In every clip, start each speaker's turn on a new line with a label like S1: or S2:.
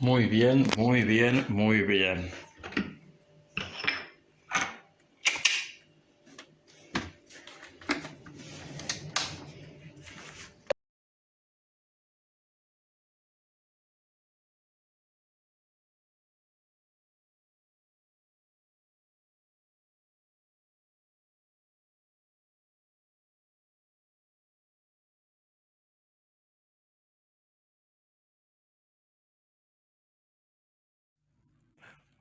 S1: Muy bien, muy bien, muy bien.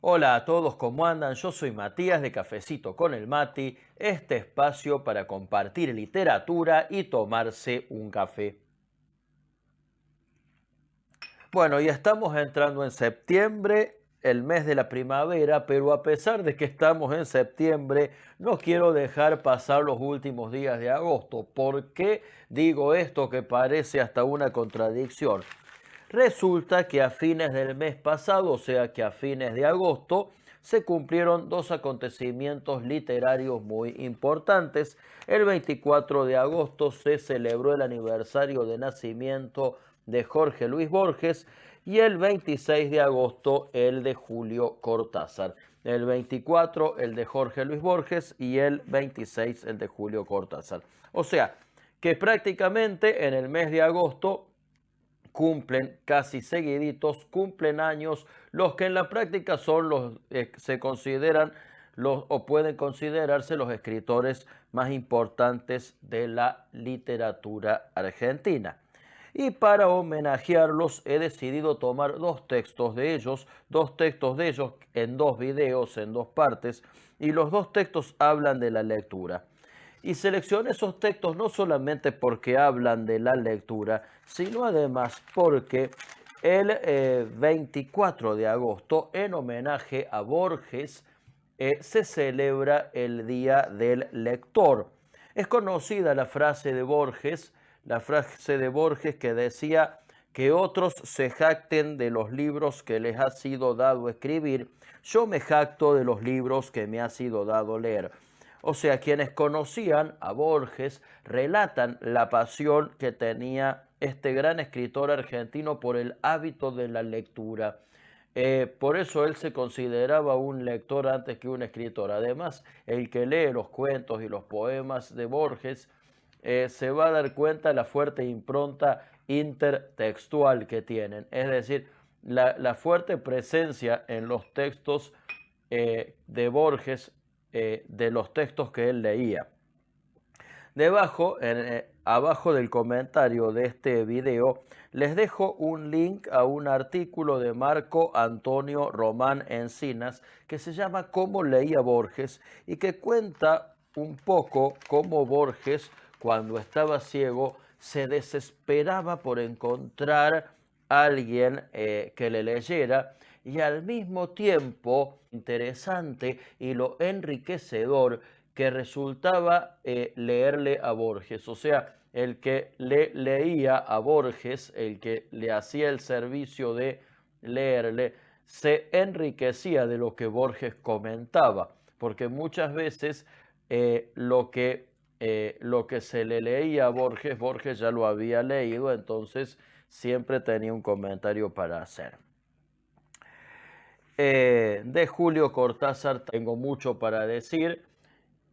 S2: Hola a todos, ¿cómo andan? Yo soy Matías de Cafecito con el Mati, este espacio para compartir literatura y tomarse un café. Bueno, ya estamos entrando en septiembre, el mes de la primavera, pero a pesar de que estamos en septiembre, no quiero dejar pasar los últimos días de agosto. ¿Por qué digo esto que parece hasta una contradicción? Resulta que a fines del mes pasado, o sea que a fines de agosto, se cumplieron dos acontecimientos literarios muy importantes. El 24 de agosto se celebró el aniversario de nacimiento de Jorge Luis Borges y el 26 de agosto el de Julio Cortázar. El 24 el de Jorge Luis Borges y el 26 el de Julio Cortázar. O sea que prácticamente en el mes de agosto cumplen casi seguiditos, cumplen años, los que en la práctica son los se consideran los o pueden considerarse los escritores más importantes de la literatura argentina. Y para homenajearlos he decidido tomar dos textos de ellos en dos videos, en dos partes, y los dos textos hablan de la lectura. Y seleccioné esos textos no solamente porque hablan de la lectura, sino además porque el 24 de agosto, en homenaje a Borges, se celebra el Día del Lector. Es conocida la frase de Borges que decía que otros se jacten de los libros que les ha sido dado escribir, yo me jacto de los libros que me ha sido dado leer. O sea, quienes conocían a Borges relatan la pasión que tenía este gran escritor argentino por el hábito de la lectura. Por eso él se consideraba un lector antes que un escritor. Además, el que lee los cuentos y los poemas de Borges se va a dar cuenta de la fuerte impronta intertextual que tienen. Es decir, la fuerte presencia en los textos de Borges, de los textos que él leía. Abajo del comentario de este video, les dejo un link a un artículo de Marco Antonio Román Encinas que se llama Cómo leía Borges y que cuenta un poco cómo Borges, cuando estaba ciego, se desesperaba por encontrar a alguien que le leyera y al mismo tiempo interesante y lo enriquecedor que resultaba leerle a Borges. O sea, el que le leía a Borges, el que le hacía el servicio de leerle, se enriquecía de lo que Borges comentaba, porque muchas veces lo que se le leía a Borges, Borges ya lo había leído, entonces siempre tenía un comentario para hacer. De Julio Cortázar tengo mucho para decir,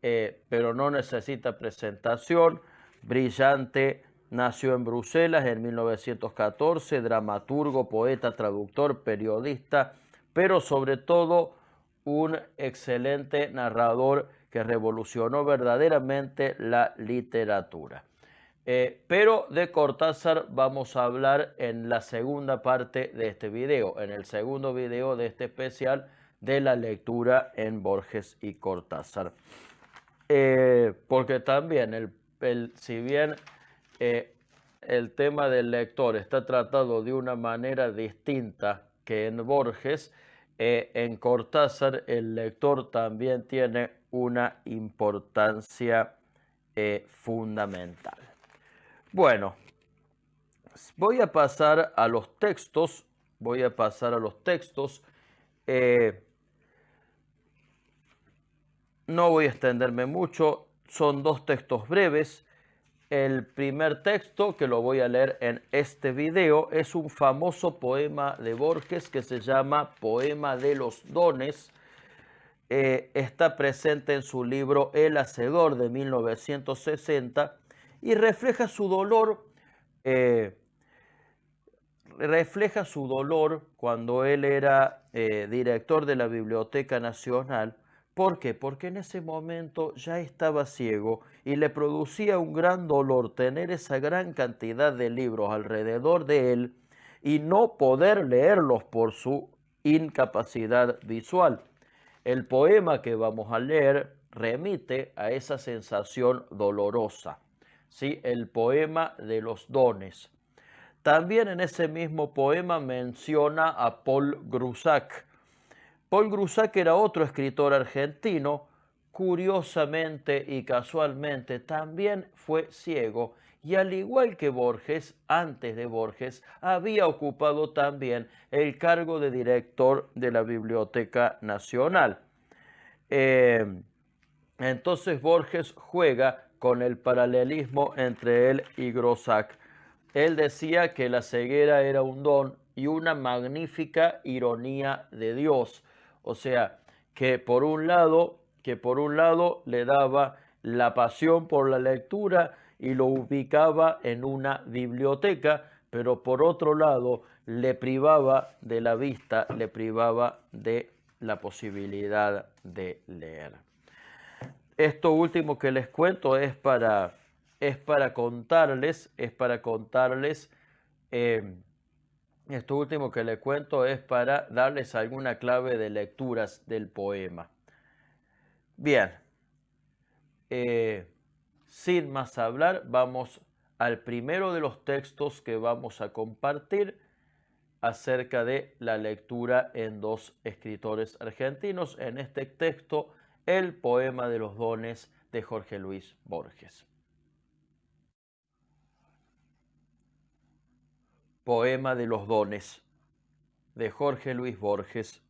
S2: pero no necesita presentación. Brillante, nació en Bruselas en 1914, dramaturgo, poeta, traductor, periodista, pero sobre todo un excelente narrador que revolucionó verdaderamente la literatura. Pero de Cortázar vamos a hablar en la segunda parte de este video, en el segundo video de este especial de la lectura en Borges y Cortázar. Porque también, si bien eh, el tema del lector está tratado de una manera distinta que en Borges, en Cortázar el lector también tiene una importancia fundamental. Bueno, voy a pasar a los textos, voy a pasar a los textos. Eh, no voy a extenderme mucho, son dos textos breves. el primer texto que lo voy a leer en este video es un famoso poema de Borges que se llama Poema de los Dones. Está presente en su libro El Hacedor de 1960 y refleja su dolor cuando él era director de la Biblioteca Nacional. ¿Por qué? Porque en ese momento ya estaba ciego y le producía un gran dolor tener esa gran cantidad de libros alrededor de él y no poder leerlos por su incapacidad visual. El poema que vamos a leer remite a esa sensación dolorosa, ¿sí? El poema de los dones. También en ese mismo poema menciona a Paul Grusac. Paul Grusac era otro escritor argentino, curiosamente y casualmente también fue ciego y al igual que Borges, antes de Borges, había ocupado también el cargo de director de la Biblioteca Nacional. Entonces Borges juega con el paralelismo entre él y Grusac. Él decía que la ceguera era un don y una magnífica ironía de Dios. O sea, que por un lado le daba la pasión por la lectura y lo ubicaba en una biblioteca, pero por otro lado le privaba de la vista, le privaba de la posibilidad de leer. Esto último que les cuento es para contarles, esto último que les cuento es para darles alguna clave de lecturas del poema. Bien, sin más hablar, vamos al primero de los textos que vamos a compartir acerca de la lectura en dos escritores argentinos. En este texto, el poema de los dones de Jorge Luis Borges. Poema de los dones de Jorge Luis Borges.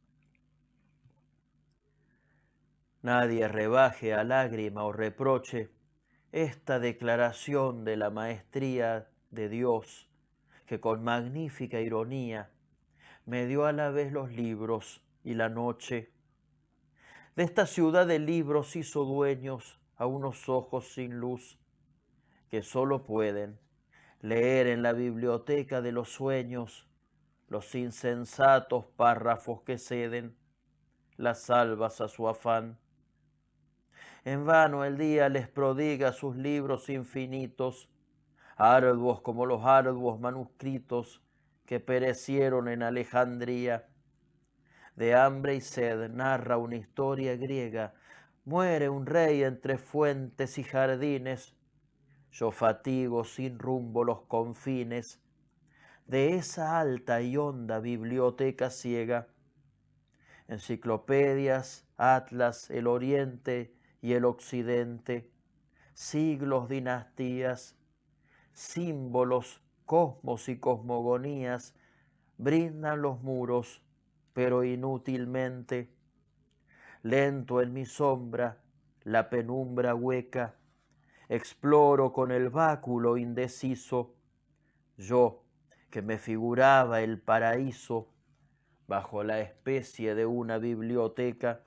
S2: Nadie rebaje a lágrima o reproche esta declaración de la maestría de Dios, que con magnífica ironía me dio a la vez los libros y la noche. De esta ciudad de libros hizo dueños a unos ojos sin luz, que solo pueden leer en la biblioteca de los sueños los insensatos párrafos que ceden las salvas a su afán. En vano el día les prodiga sus libros infinitos, arduos como los arduos manuscritos que perecieron en Alejandría. De hambre y sed narra una historia griega, muere un rey entre fuentes y jardines. Yo fatigo sin rumbo los confines de esa alta y honda biblioteca ciega. Enciclopedias, atlas, el oriente y el occidente, siglos, dinastías, símbolos, cosmos y cosmogonías, brindan los muros, pero inútilmente. Lento en mi sombra, la penumbra hueca, exploro con el báculo indeciso, yo que me figuraba el paraíso bajo la especie de una biblioteca.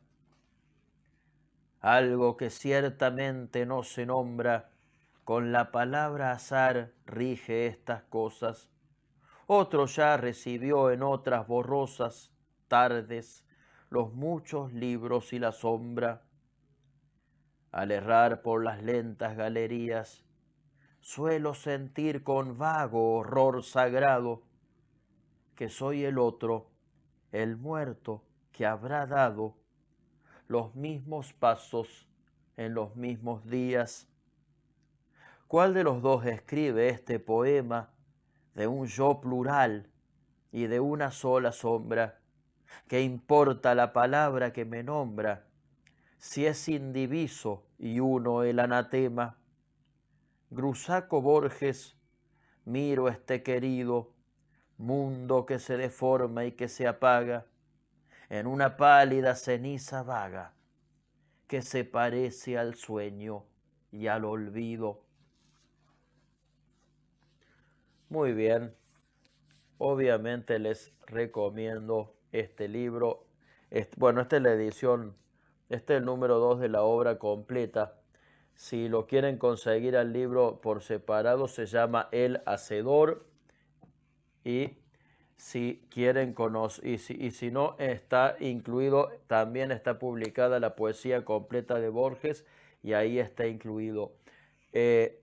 S2: Algo que ciertamente no se nombra, con la palabra azar rige estas cosas. Otro ya recibió en otras borrosas tardes los muchos libros y la sombra. Al errar por las lentas galerías, suelo sentir con vago horror sagrado que soy el otro, el muerto que habrá dado los mismos pasos en los mismos días. ¿Cuál de los dos escribe este poema de un yo plural y de una sola sombra? ¿Qué importa la palabra que me nombra, si es indiviso y uno el anatema? Grusac o Borges, miro este querido mundo que se deforma y que se apaga en una pálida ceniza vaga que se parece al sueño y al olvido. Muy bien. Obviamente les recomiendo este libro. Bueno, esta es la edición, este es el número 2 de la obra completa. Si lo quieren conseguir al libro por separado, se llama El Hacedor. Y si quieren conocer, y si no está incluido, también está publicada la poesía completa de Borges y ahí está incluido.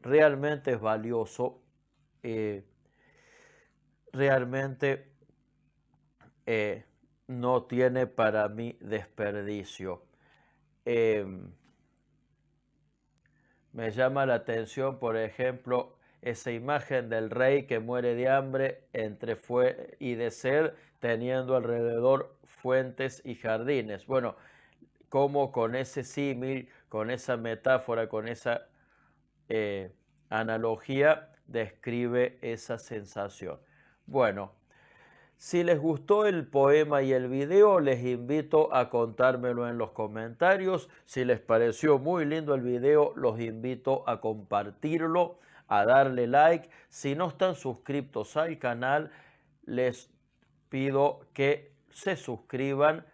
S2: Realmente es valioso. eh, Realmente no tiene para mí desperdicio. Em, Me llama la atención, por ejemplo, esa imagen del rey que muere de hambre entre y de sed, teniendo alrededor fuentes y jardines. Bueno, como con ese símil, con esa metáfora, con esa eh, analogía, describe esa sensación. Bueno, si les gustó el poema y el video, les invito a contármelo en los comentarios. Si les pareció muy lindo el video, los invito a compartirlo, a darle like. Si no están suscritos al canal, les pido que se suscriban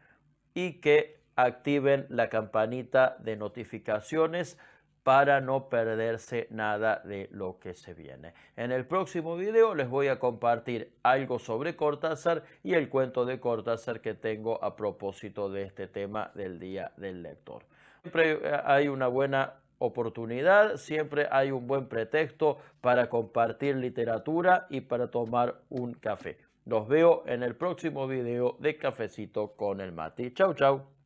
S2: y que activen la campanita de notificaciones para no perderse nada de lo que se viene. En el próximo video les voy a compartir algo sobre Cortázar y el cuento de Cortázar que tengo a propósito de este tema del Día del Lector. Siempre hay una buena oportunidad, siempre hay un buen pretexto para compartir literatura y para tomar un café. Los veo en el próximo video de Cafecito con el Mati. Chau, chau.